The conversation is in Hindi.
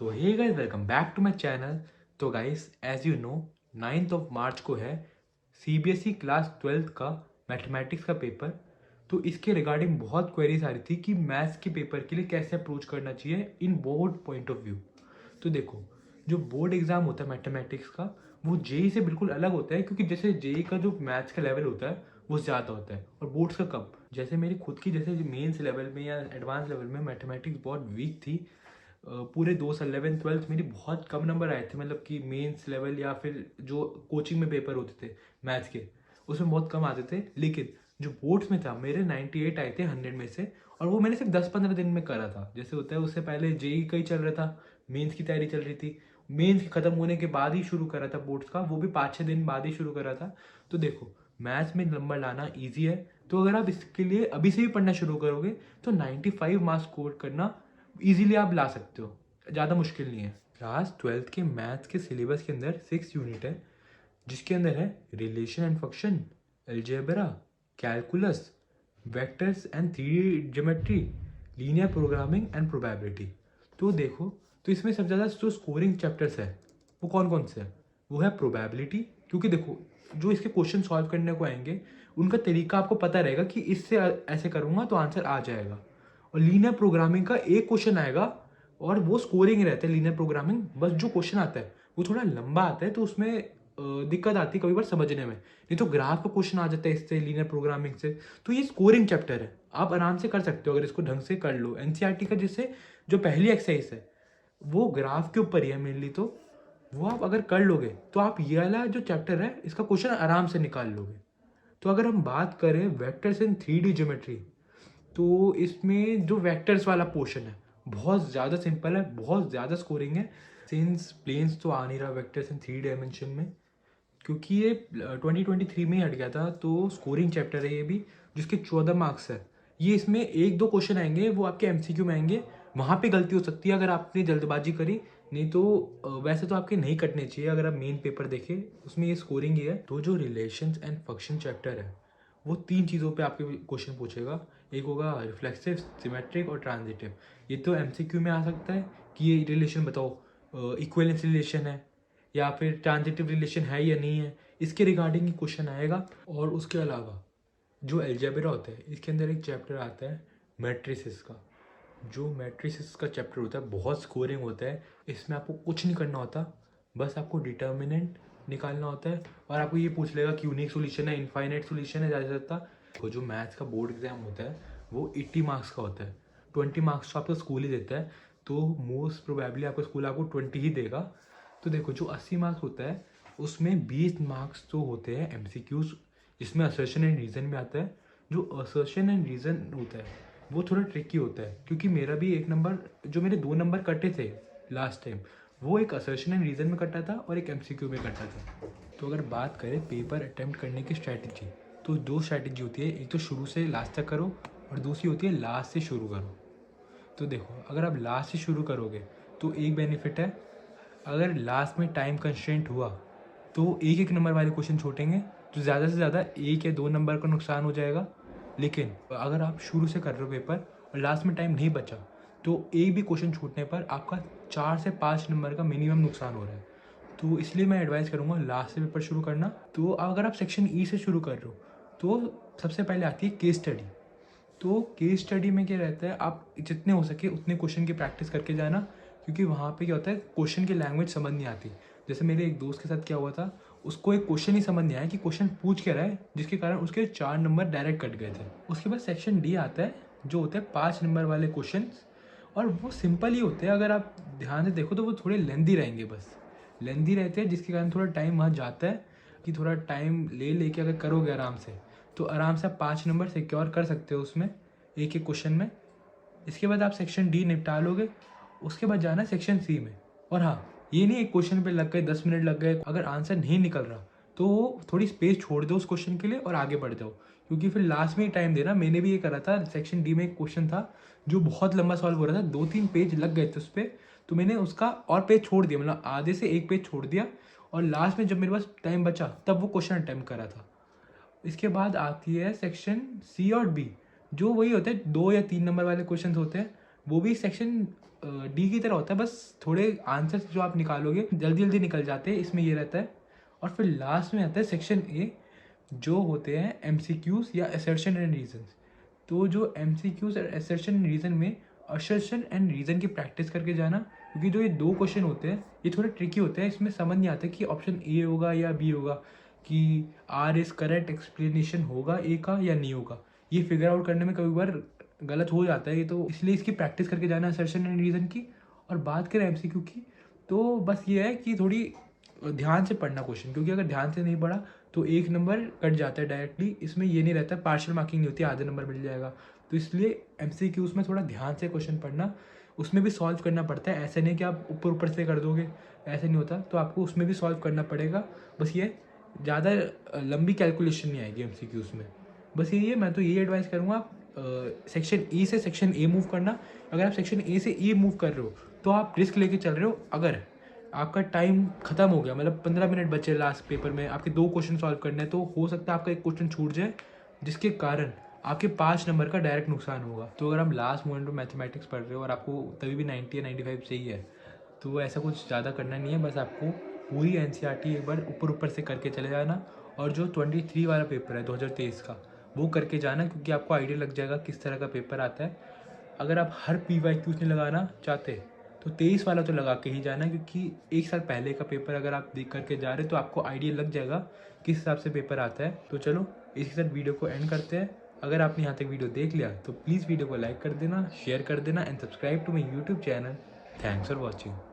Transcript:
तो hey guys, welcome back to my channel. तो guys, as you know, 9th of March को है सीबीएसई क्लास 12th का मैथमेटिक्स का पेपर। तो इसके रिगार्डिंग बहुत क्वेरीज आ रही थी कि मैथ्स के पेपर के लिए कैसे अप्रोच करना चाहिए इन बोर्ड पॉइंट ऑफ व्यू। तो देखो, जो बोर्ड एग्जाम होता है मैथमेटिक्स का, वो जेई से बिल्कुल अलग होता है, क्योंकि जैसे जेई का जो मैथ्स का लेवल होता है वो ज़्यादा होता है और बोर्ड्स का कम। जैसे मेरी खुद की जैसे मेंस लेवल में या एडवांस लेवल में मैथमेटिक्स बहुत वीक थी। पूरे 2 साल 11th 12th मेरी बहुत कम नंबर आए थे, मतलब कि मेंस लेवल या फिर जो कोचिंग में पेपर होते थे मैथ्स के, उसमें बहुत कम आते थे। लेकिन जो बोर्ड्स में था, मेरे 98 आए थे 100 में से। और वो मैंने सिर्फ 10-15 दिन में करा था। जैसे होता है, उससे पहले जेई का ही चल रहा था, मेंस की तैयारी चल रही थी। मेंस खत्म होने के बाद ही शुरू करा था बोर्ड्स का, वो भी 5-6 दिन बाद ही शुरू करा था। तो देखो, मैथ्स में नंबर लाना ईजी है। तो अगर आप इसके लिए अभी से भी पढ़ना शुरू करोगे तो 95 मार्क्स स्कोर करना इजीली आप ला सकते हो, ज़्यादा मुश्किल नहीं है। क्लास 12th के मैथ्स के सिलेबस के अंदर 6 यूनिट है, जिसके अंदर है relation and function, algebra, calculus, vectors and three geometry, linear programming and probability. तो देखो, तो इसमें सबसे ज़्यादा जो स्कोरिंग चैप्टर्स है वो कौन कौन से हैं? वो है प्रोबेबिलिटी, क्योंकि देखो, जो इसके क्वेश्चन सॉल्व करने को आएंगे उनका तरीका आपको पता रहेगा कि इससे ऐसे करूँगा तो आंसर आ जाएगा। और लीनियर प्रोग्रामिंग का एक क्वेश्चन आएगा और वो स्कोरिंग रहता है लीनियर प्रोग्रामिंग। बस जो क्वेश्चन आता है वो थोड़ा लंबा आता है, तो उसमें दिक्कत आती है कभी बार समझने में। नहीं तो ग्राफ का क्वेश्चन आ जाता है इससे, लीनियर प्रोग्रामिंग से। तो ये स्कोरिंग चैप्टर है, आप आराम से कर सकते हो अगर इसको ढंग से कर लो। एनसीईआरटी का जैसे जो पहली एक्सरसाइज है वो ग्राफ के ऊपर ही है मेनली, तो वो आप अगर कर लोगे तो आप ये वाला जो चैप्टर है इसका क्वेश्चन आराम से निकाल लोगे। तो अगर हम बात करें वेक्टर्स इन 3D ज्योमेट्री, तो इसमें जो वेक्टर्स वाला पोर्शन है बहुत ज़्यादा सिंपल है, बहुत ज़्यादा स्कोरिंग है। सिंस प्लेन्स तो आ नहीं रहा वेक्टर्स इन 3 डायमेंशन में, क्योंकि ये 2023 में ही हट गया था। तो स्कोरिंग चैप्टर है ये भी, जिसके 14 मार्क्स है। ये इसमें एक दो क्वेश्चन आएंगे वो आपके एमसीक्यू में आएंगे, वहाँ पे गलती हो सकती है अगर आपने जल्दबाजी करी। नहीं तो वैसे तो आपके नहीं कटने चाहिए। अगर आप मेन पेपर देखें उसमें ये स्कोरिंग ही है। तो जो रिलेशंस एंड फंक्शन चैप्टर है वो 3 चीज़ों पे आपके क्वेश्चन पूछेगा। एक होगा रिफ्लेक्सिव, सिमेट्रिक और ट्रांजिटिव। ये तो एमसीक्यू में आ सकता है कि ये रिलेशन बताओ, इक्विवेलेंस रिलेशन है या फिर ट्रांजिटिव रिलेशन है या नहीं है, इसके रिगार्डिंग ही क्वेश्चन आएगा। और उसके अलावा जो अलजेब्रा होता है इसके अंदर एक चैप्टर आता है मैट्रिसेस का। जो मैट्रिसेस का चैप्टर होता है बहुत स्कोरिंग होता है। इसमें आपको कुछ नहीं करना होता, बस आपको डिटर्मिनेंट निकालना होता है और आपको ये पूछ लेगा कि यूनिक सोल्यूशन है, इनफाइनाइट सोल्यूशन है, ज़्यादा से ज़्यादा। तो जो मैथ्स का बोर्ड एग्जाम होता है वो 80 मार्क्स का होता है। 20 मार्क्स तो आपका स्कूल ही देता है, तो मोस्ट प्रोबेबली आपका स्कूल आपको 20 ही देगा। तो देखो, जो 80 मार्क्स होता है उसमें 20 मार्क्स तो होते हैं एमसीक्यूज, जिसमें असर्शन एंड रीज़न भी आता है। जो असर्शन एंड रीज़न होता है वो थोड़ा ट्रिकी होता है, क्योंकि मेरा भी एक नंबर, जो मेरे 2 नंबर कटे थे लास्ट टाइम, वो एक असर्शन एंड रीज़न में कटा था और एक एमसीक्यू में कटा था। तो अगर बात करें पेपर अटेम्प्ट करने की स्ट्रैटेजी, तो 2 स्ट्रैटेजी होती है। एक तो शुरू से लास्ट तक करो और दूसरी होती है लास्ट से शुरू करो। तो देखो, अगर आप लास्ट से शुरू करोगे तो एक बेनिफिट है, अगर लास्ट में टाइम कंस्ट्रेंट हुआ तो एक एक नंबर वाले क्वेश्चन छूटेंगे, तो ज़्यादा से ज़्यादा 1 या 2 नंबर का नुकसान हो जाएगा। लेकिन अगर आप शुरू से कर रहे हो पेपर और लास्ट में टाइम नहीं बचा, तो एक भी क्वेश्चन छूटने पर आपका 4 से 5 नंबर का मिनिमम नुकसान हो रहा है। तो इसलिए मैं एडवाइस करूँगा लास्ट से पेपर शुरू करना। तो अगर आप सेक्शन ई से शुरू कर रहे हो तो सबसे पहले आती है केस स्टडी। तो केस स्टडी में क्या रहता है, आप जितने हो सके उतने क्वेश्चन की प्रैक्टिस करके जाना, क्योंकि वहाँ पे क्या होता है, क्वेश्चन की लैंग्वेज समझ नहीं आती। जैसे मेरे एक दोस्त के साथ क्या हुआ था, उसको एक क्वेश्चन ही समझ नहीं आया कि क्वेश्चन पूछ क्या रहा है, जिसके कारण उसके 4 नंबर डायरेक्ट कट गए थे। उसके बाद सेक्शन डी आता है, जो होता है 5 नंबर वाले क्वेश्चन, और वो सिंपल ही होते हैं। अगर आप ध्यान से देखो तो वो थोड़े लेंदी रहेंगे, बस लेंदी रहते हैं, जिसके कारण थोड़ा टाइम वहाँ जाता है। कि थोड़ा टाइम ले लेके अगर करोगे आराम से, तो आराम से आप 5 नंबर सिक्योर कर सकते हो उसमें, एक एक क्वेश्चन में। इसके बाद आप सेक्शन डी निपटा लोगे, उसके बाद जाना सेक्शन सी में। और हाँ, ये नहीं एक क्वेश्चन पे लग गए 10 मिनट लग गए, अगर आंसर नहीं निकल रहा तो थोड़ी स्पेस छोड़ दो उस क्वेश्चन के लिए और आगे बढ़ जाओ, क्योंकि फिर लास्ट में ही टाइम देना। मैंने भी ये करा था, सेक्शन डी में एक क्वेश्चन था जो बहुत लंबा सॉल्व हो रहा था, 2-3 पेज लग गए थे उस पर। तो मैंने उसका और पेज छोड़ दिया, मतलब आधे से एक पेज छोड़ दिया, और लास्ट में जब मेरे पास टाइम बचा तब वो क्वेश्चन अटैम्प्ट करा था। इसके बाद आती है सेक्शन सी और बी, जो वही होते हैं 2 या 3 नंबर वाले क्वेश्चन होते हैं, वो भी सेक्शन डी की तरह होता है, बस थोड़े आंसर्स जो आप निकालोगे जल्दी जल्दी निकल जाते हैं, इसमें ये रहता है। और फिर लास्ट में आता है सेक्शन ए, जो होते हैं एमसीक्यूज या असर्शन एंड रीजंस। तो जो एमसीक्यूज और असर्शन एंड रीजन में असर्शन एंड रीजन की प्रैक्टिस करके जाना, क्योंकि जो ये 2 क्वेश्चन होते हैं ये थोड़े ट्रिकी होते हैं, इसमें समझ नहीं आता कि ऑप्शन ए होगा या बी होगा, कि आर इज करेक्ट एक्सप्लेनेशन होगा ए का या नहीं होगा। ये फिगर आउट करने में कभी बार गलत हो जाता है ये, तो इसलिए इसकी प्रैक्टिस करके जाना असर्शन एंड रीजन की। और बात करें एमसीक्यू की, तो बस ये है कि थोड़ी ध्यान से पढ़ना क्वेश्चन, क्योंकि अगर ध्यान से नहीं पढ़ा तो 1 नंबर कट जाता है डायरेक्टली। इसमें ये नहीं रहता, पार्शियल मार्किंग नहीं होती, आधे नंबर मिल जाएगा। तो इसलिए एमसीक्यूज में थोड़ा ध्यान से क्वेश्चन पढ़ना, उसमें भी सॉल्व करना पड़ता है। ऐसे नहीं कि आप ऊपर ऊपर से कर दोगे, ऐसे नहीं होता, तो आपको उसमें भी सॉल्व करना पड़ेगा। बस ये ज़्यादा लंबी कैलकुलेशन नहीं आएगी एमसीक्यूज में। बस यही है, मैं तो यही एडवाइस करूँगा, सेक्शन ई से सेक्शन ए मूव करना। अगर आप सेक्शन ए से ई मूव कर रहे हो तो आप रिस्क लेके चल रहे हो। अगर आपका टाइम खत्म हो गया, मतलब 15 मिनट बचे लास्ट पेपर में, आपके 2 क्वेश्चन सॉल्व करने हैं, तो हो सकता है आपका 1 क्वेश्चन छूट जाए, जिसके कारण आपके 5 नंबर का डायरेक्ट नुकसान होगा। तो अगर आप लास्ट मोमेंट में मैथमेटिक्स पढ़ रहे हो और आपको तभी भी 90 या 95 चाहिए है, तो ऐसा कुछ ज़्यादा करना नहीं है। बस आपको पूरी एनसीईआरटी एक बार ऊपर ऊपर से करके चले जाना, और जो 23 वाला पेपर है 2023 का, वो करके जाना, क्योंकि आपको आइडिया लग जाएगा किस तरह का पेपर आता है। अगर आप हर PYQs नहीं लगाना चाहते तो 23 वाला तो लगा के ही जाना, क्योंकि 1 साल पहले का पेपर अगर आप देख करके जा रहे हो तो आपको आइडिया लग जाएगा किस हिसाब से पेपर आता है। तो चलो इसी साथ वीडियो को एंड करते हैं। अगर आपने यहाँ तक वीडियो देख लिया तो प्लीज़ वीडियो को लाइक कर देना, शेयर कर देना and subscribe to my YouTube channel. Thanks for watching.